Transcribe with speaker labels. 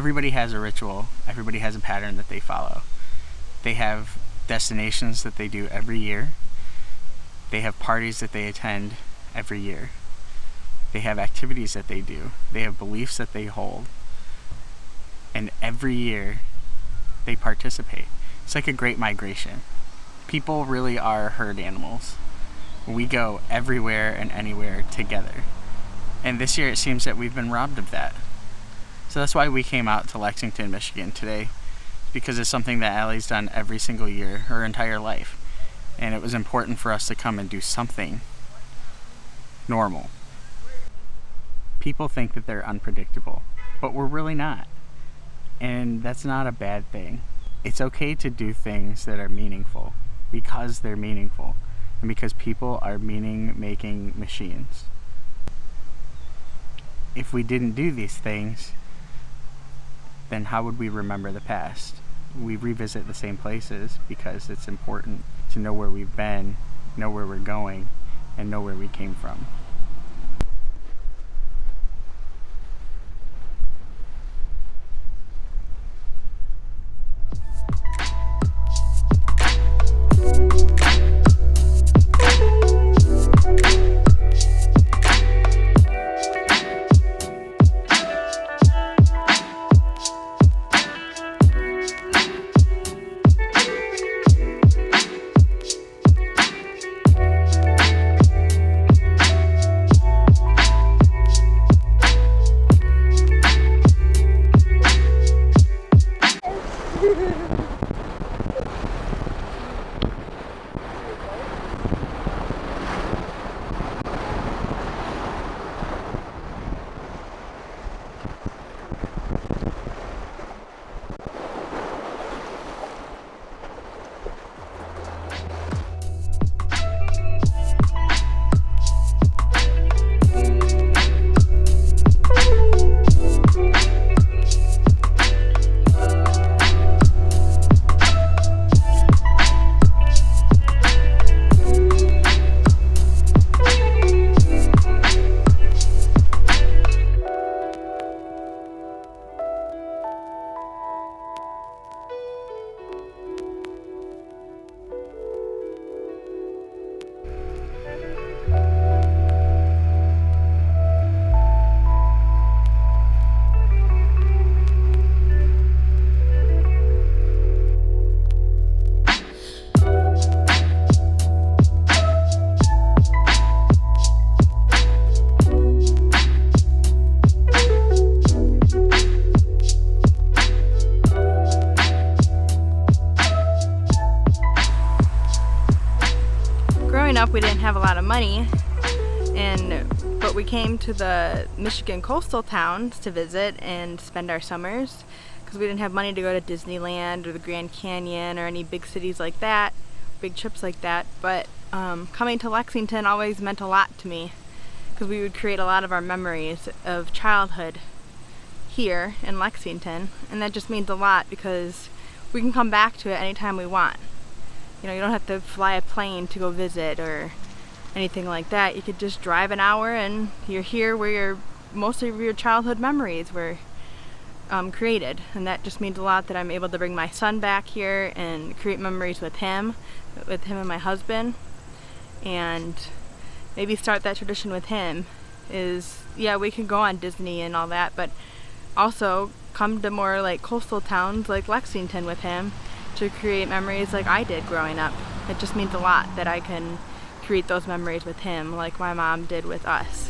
Speaker 1: everybody has a ritual, everybody has a pattern that they follow. They have destinations that they do every year. They have parties that they attend every year. They have activities that they do. They have beliefs that they hold. And every year they participate. It's like a great migration. People really are herd animals. We go everywhere and anywhere together. And this year it seems that we've been robbed of that. So that's why we came out to Lexington, Michigan today, because it's something that Allie's done every single year, her entire life. And it was important for us to come and do something normal. People think that they're unpredictable, but we're really not. And that's not a bad thing. It's okay to do things that are meaningful because they're meaningful and because people are meaning-making machines. If we didn't do these things, then how would we remember the past? We revisit the same places because it's important to know where we've been, know where we're going, and know where we came from.
Speaker 2: Up, we didn't have a lot of money, but we came to the Michigan coastal towns to visit and spend our summers because we didn't have money to go to Disneyland or the Grand Canyon or any big cities like that, big trips like that. But coming to Lexington always meant a lot to me because we would create a lot of our memories of childhood here in Lexington, and that just means a lot because we can come back to it anytime we want. You know, you don't have to fly a plane to go visit or anything like that. You could just drive an hour and you're here where most of your childhood memories were created. And that just means a lot that I'm able to bring my son back here and create memories with him and my husband. And maybe start that tradition with him is, yeah, we can go on Disney and all that, but also come to more like coastal towns like Lexington with him to create memories like I did growing up. It just means a lot that I can create those memories with him like my mom did with us.